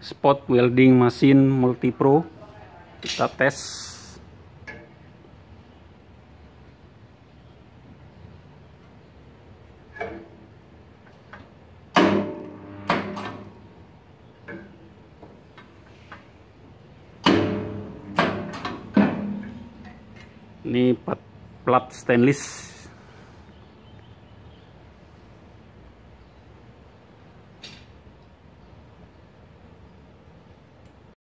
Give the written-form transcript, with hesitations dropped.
spot welding mesin multipro. Kita tes. Ini plat stainless.